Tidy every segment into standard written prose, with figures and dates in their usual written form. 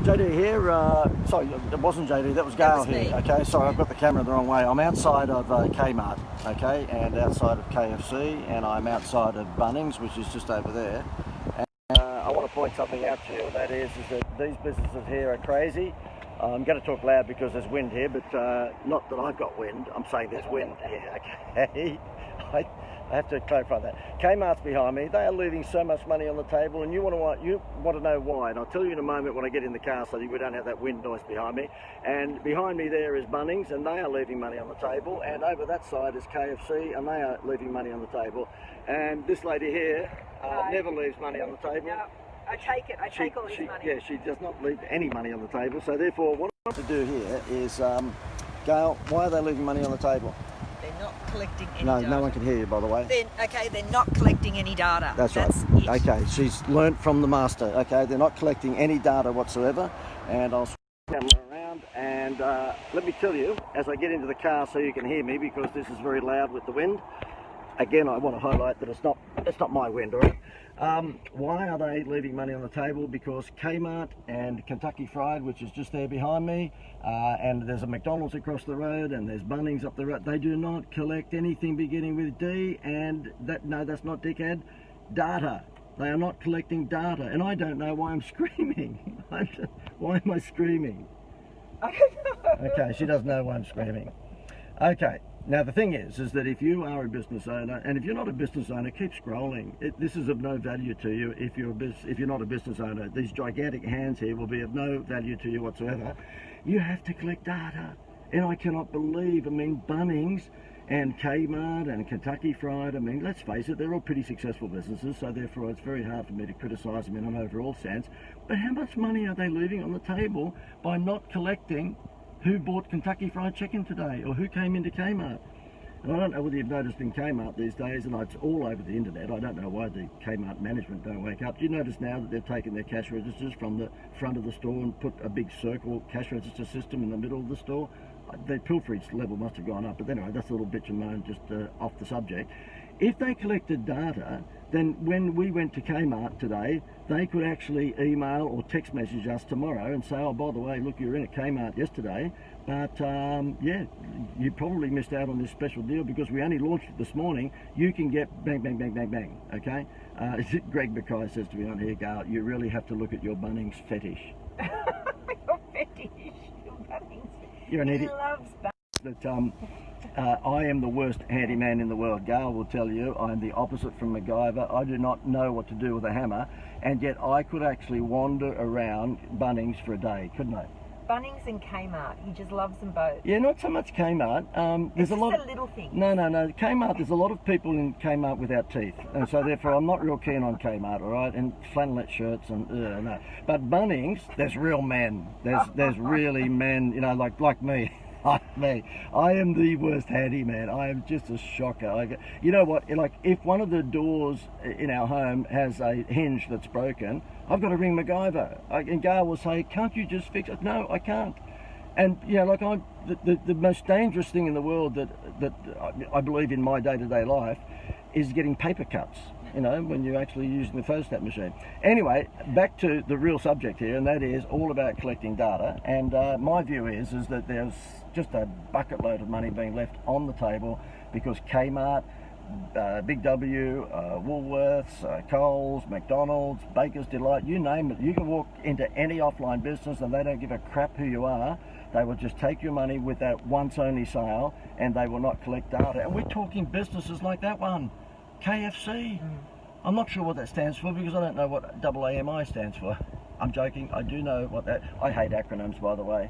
JD here, sorry, it wasn't JD, that was Gail here. Me. Okay, sorry, I've got the camera the wrong way. I'm outside of Kmart, okay, and outside of KFC, and I'm outside of Bunnings, which is just over there. And I want to point something out to you, and that is that these businesses here are crazy. I'm going to talk loud because there's wind here, but not that I've got wind, I'm saying there's wind here, okay? I have to clarify that. Kmart's behind me. They are leaving so much money on the table, and you want to know why. And I'll tell you in a moment when I get in the car, so we don't have that wind noise behind me. And behind me there is Bunnings, and they are leaving money on the table. And over that side is KFC, and they are leaving money on the table. And this lady here never leaves money on the table. No, I take it. I take all this money. Yeah, she does not leave any money on the table. So therefore, what I want to do here is, Gail, why are they leaving money on the table? They're not collecting any data. No one can hear you, by the way. They're not collecting any data. That's right. It. Okay, she's learnt from the master. Okay, they're not collecting any data whatsoever. And I'll swing the camera around and let me tell you, as I get into the car so you can hear me, because this is very loud with the wind. Again, I want to highlight that it's not my wind, all right? Why are they leaving money on the table? Because Kmart and Kentucky Fried, which is just there behind me, and there's a McDonald's across the road, and there's Bunnings up the road, they do not collect anything beginning with D, and that's not dickhead, data. They are not collecting data, and I don't know why I'm screaming. Why am I screaming? I don't know. Okay, she doesn't know why I'm screaming. Okay. Now the thing is that if you are a business owner, and if you're not a business owner, keep scrolling. This is of no value to you if you're not a business owner. These gigantic hands here will be of no value to you whatsoever. You have to collect data, and I cannot believe. I mean, Bunnings and Kmart and Kentucky Fried. I mean, let's face it, they're all pretty successful businesses, so therefore it's very hard for me to criticise them in an overall sense. But how much money are they leaving on the table by not collecting who bought Kentucky Fried Chicken today, or who came into Kmart? And I don't know whether you've noticed in Kmart these days, and it's all over the internet, I don't know why the Kmart management don't wake up. Do you notice now that they've taken their cash registers from the front of the store and put a big circle cash register system in the middle of the store? The pilferage level must have gone up, but anyway, that's a little bitch and moan just off the subject. If they collected data, then when we went to Kmart today, they could actually email or text message us tomorrow and say, oh, by the way, look, you were in at Kmart yesterday, but yeah, you probably missed out on this special deal because we only launched it this morning. You can get bang, bang, bang, bang, bang, okay? Greg Mackay says to me on here, Gail, you really have to look at your Bunnings fetish. Your fetish, your Bunnings. You're an idiot. He loves Bunnings. I am the worst handyman in the world. Gail will tell you I'm the opposite from MacGyver. I do not know what to do with a hammer, and yet I could actually wander around Bunnings for a day, couldn't I? Bunnings and Kmart, he just loves them both. Yeah, not so much Kmart. There's a lot of little things. No. Kmart, there's a lot of people in Kmart without teeth, and so therefore I'm not real keen on Kmart, all right? And flannelette shirts and no. But Bunnings, there's real men. There's really men, you know, like me. Like me, I am the worst handyman. I am just a shocker. You know what? Like, if one of the doors in our home has a hinge that's broken, I've got to ring MacGyver. And Gail will say, "Can't you just fix it?" No, I can't. And you know, like the most dangerous thing in the world that I believe in my day-to-day life is getting paper cuts. You know, when you're actually using the photostat machine. Anyway, back to the real subject here, and that is all about collecting data. And my view is that there's just a bucket load of money being left on the table because Kmart, Big W, Woolworths, Coles, McDonald's, Baker's Delight, you name it. You can walk into any offline business and they don't give a crap who you are. They will just take your money with that once only sale, and they will not collect data. And we're talking businesses like that one. KFC. I'm not sure what that stands for because I don't know what AAMI stands for. I'm joking, I do know what that... I hate acronyms, by the way.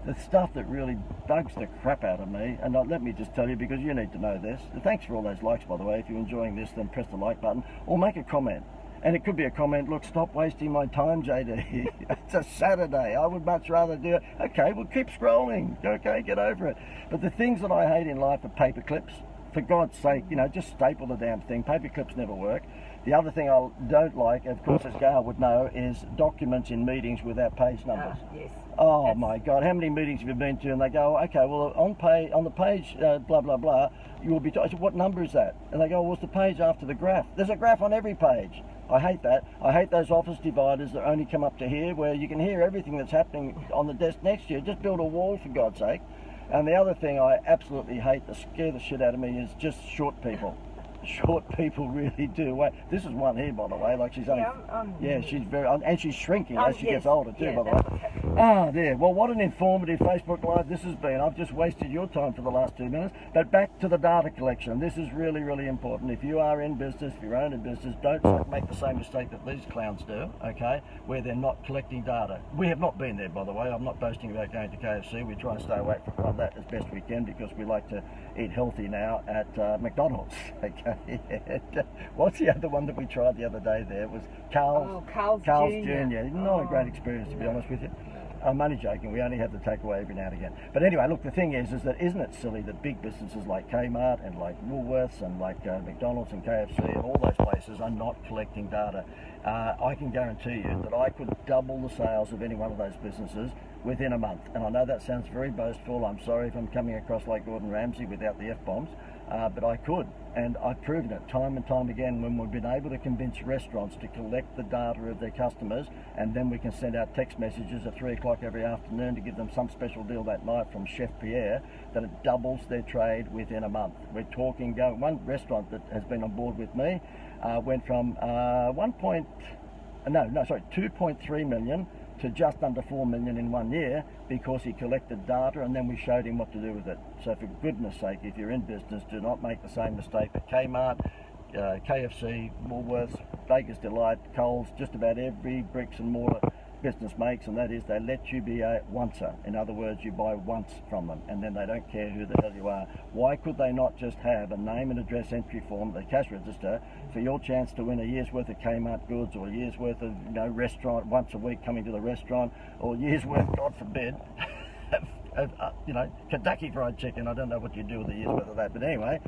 The stuff that really bugs the crap out of me, and let me just tell you because you need to know this. Thanks for all those likes, by the way. If you're enjoying this, then press the like button or make a comment. And it could be a comment, look, stop wasting my time, JD. It's a Saturday. I would much rather do it. Okay, well, keep scrolling. Okay, get over it. But the things that I hate in life are paper clips. For God's sake, you know, just staple the damn thing. Paper clips never work. The other thing I don't like, of course, as Gail would know, is documents in meetings without page numbers. Yes. Oh my God, how many meetings have you been to? And they go, okay, well, on the page, blah, blah, blah, you will be told, I said, what number is that? And they go, well, it's the page after the graph. There's a graph on every page. I hate that. I hate those office dividers that only come up to here, where you can hear everything that's happening on the desk next to you. Just build a wall, for God's sake. And the other thing I absolutely hate, that scare the shit out of me, is just short people. Short people really do. Wait, this is one here, by the way. Like she's only, yeah, she's very, and she's shrinking as she gets older too. By the way. Ah, there. Well, what an informative Facebook Live this has been. I've just wasted your time for the last 2 minutes. But back to the data collection. This is really, really important. If you are in business, if you're in business, don't make the same mistake that these clowns do. Okay, where they're not collecting data. We have not been there, by the way. I'm not boasting about going to KFC. We try and stay away from that as best we can, because we like to eat healthy now at McDonald's. Okay. What's the other one that we tried the other day there? It was Carl's Jr. Not a great experience, to be honest with you. I'm only joking. We only have the takeaway every now and again. But anyway, look, the thing is that isn't it silly that big businesses like Kmart and like Woolworths and like McDonald's and KFC and all those places are not collecting data? I can guarantee you that I could double the sales of any one of those businesses within a month. And I know that sounds very boastful. I'm sorry if I'm coming across like Gordon Ramsay without the F-bombs. But I could, and I've proven it time and time again when we've been able to convince restaurants to collect the data of their customers, and then we can send out text messages at 3 o'clock every afternoon to give them some special deal that night from Chef Pierre, that it doubles their trade within a month. We're talking, one restaurant that has been on board with me went from 2.3 million to just under 4 million in 1 year, because he collected data and then we showed him what to do with it. So for goodness sake, if you're in business, do not make the same mistake that Kmart, KFC, Woolworths, Baker's Delight, Coles, just about every bricks and mortar business makes, and that is they let you be a oncer. In other words, you buy once from them and then they don't care who the hell you are. Why could they not just have a name and address entry form, the cash register, for your chance to win a year's worth of Kmart goods, or a year's worth of restaurant once a week coming to the restaurant, or a year's worth, God forbid, Kentucky Fried Chicken. I don't know what you'd do with a year's worth of that, but anyway,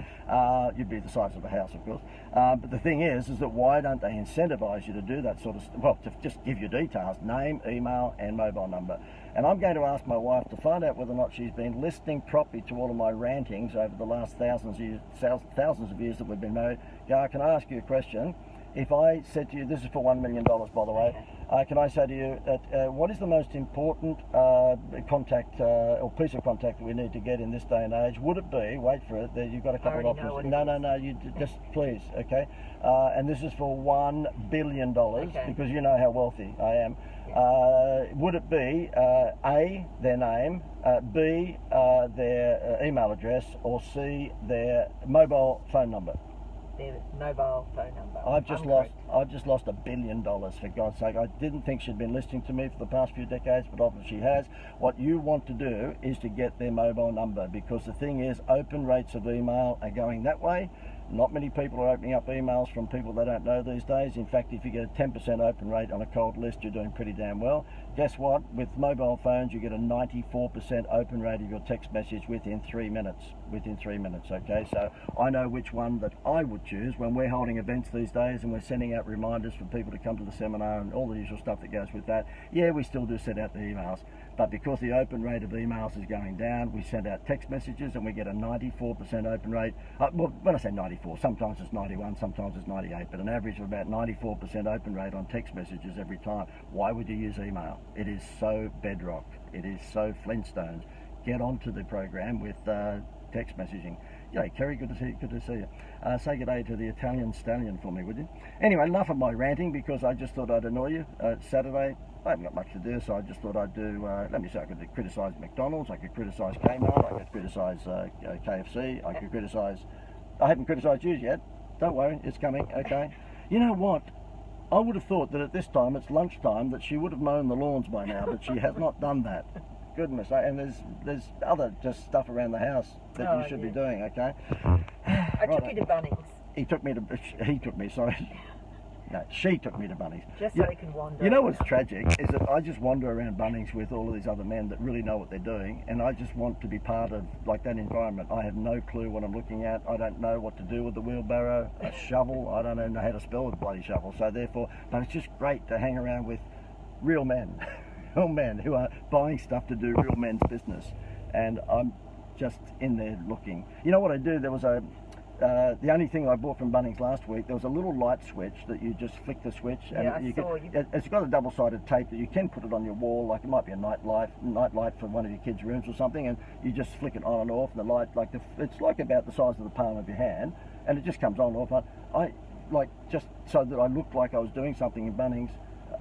you'd be the size of a house, of course. But the thing is that why don't they incentivize you to do that sort of to just give you details, name, email, and mobile number. And I'm going to ask my wife to find out whether or not she's been listening properly to all of my rantings over the last thousands of years that we've been married. Gar, can I ask you a question? If I said to you, this is for $1 million, by the way, can I say to you that what is the most important contact or piece of contact that we need to get in this day and age? Would it be, wait for it, you've got a couple of options. No, you just please, okay? And this is for $1 billion, because you know how wealthy I am. Would it be A, their name, B, their email address, or C, their mobile phone number? Their mobile phone number. I've just lost $1 billion, for God's sake. I didn't think she'd been listening to me for the past few decades, but obviously she has. What you want to do is to get their mobile number, because the thing is, open rates of email are going that way. Not many people are opening up emails from people they don't know these days. In fact, if you get a 10% open rate on a cold list, you're doing pretty damn well. Guess what? With mobile phones, you get a 94% open rate of your text message within 3 minutes. Okay? So I know which one that I would choose when we're holding events these days and we're sending out reminders for people to come to the seminar and all the usual stuff that goes with that. Yeah, we still do send out the emails. But because the open rate of emails is going down, we send out text messages and we get a 94% open rate. Well, when I say 94, sometimes it's 91, sometimes it's 98, but an average of about 94% open rate on text messages every time. Why would you use email? It is so bedrock. It is so Flintstones. Get onto the program with text messaging. Yeah, Kerry, good to see you. Say good day to the Italian stallion for me, would you? Anyway, enough of my ranting, because I just thought I'd annoy you. It's Saturday. I haven't got much to do, so I just thought I'd do, let me say, I could criticise McDonald's, I could criticise Kmart, I could criticise KFC, I could criticise... I haven't criticised you yet. Don't worry, it's coming, okay? You know what? I would have thought that at this time, it's lunchtime, that she would have mown the lawns by now, but she has not done that. Goodness, and there's other just stuff around the house that you should be doing, okay? I took you to Bunnings. He took me, sorry. No, she took me to Bunnings. Just so they can wander. You know what's tragic is that I just wander around Bunnings with all of these other men that really know what they're doing, and I just want to be part of like that environment. I have no clue what I'm looking at. I don't know what to do with the wheelbarrow, a shovel. I don't even know how to spell the bloody shovel. So therefore, but it's just great to hang around with real men, real men who are buying stuff to do real men's business, and I'm just in there looking. You know what I do? There was a The only thing I bought from Bunnings last week, there was a little light switch that you just flick the switch, and Yeah, I you saw can, you. it's got a double-sided tape that you can put it on your wall, like it might be a night light for one of your kids' rooms or something, and you just flick it on and off, and the light, like it's like about the size of the palm of your hand, and it just comes on and off. I like, just so that I looked like I was doing something in Bunnings,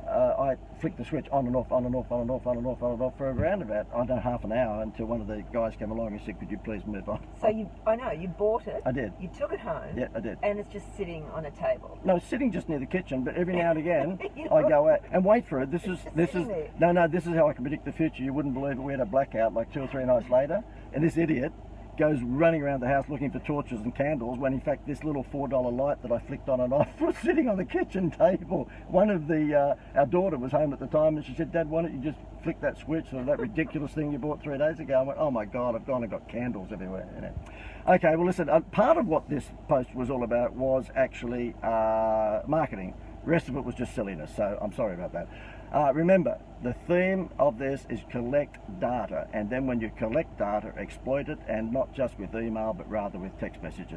I flicked the switch on and off, on and off, on and off, on and off, on and off for around about, I don't know, half an hour, until one of the guys came along and said, "Could you please move on?" So I know, you bought it. I did. You took it home. Yeah, I did. And it's just sitting on a table. No, it's sitting just near the kitchen, but every now and again You I know? go out and wait for it. This is sitting there. no, this is how I can predict the future. You wouldn't believe it. We had a blackout like 2 or 3 nights later, and this idiot goes running around the house looking for torches and candles, when in fact this little $4 light that I flicked on and off was sitting on the kitchen table. One of the our daughter was home at the time, and she said, "Dad, why don't you just flick that switch or that ridiculous thing you bought 3 days ago?" I went, "Oh my God, I've gone and got candles everywhere." You know. Okay, well listen, part of what this post was all about was actually marketing. The rest of it was just silliness, so I'm sorry about that. Remember, the theme of this is collect data, and then when you collect data, exploit it, and not just with email, but rather with text messages.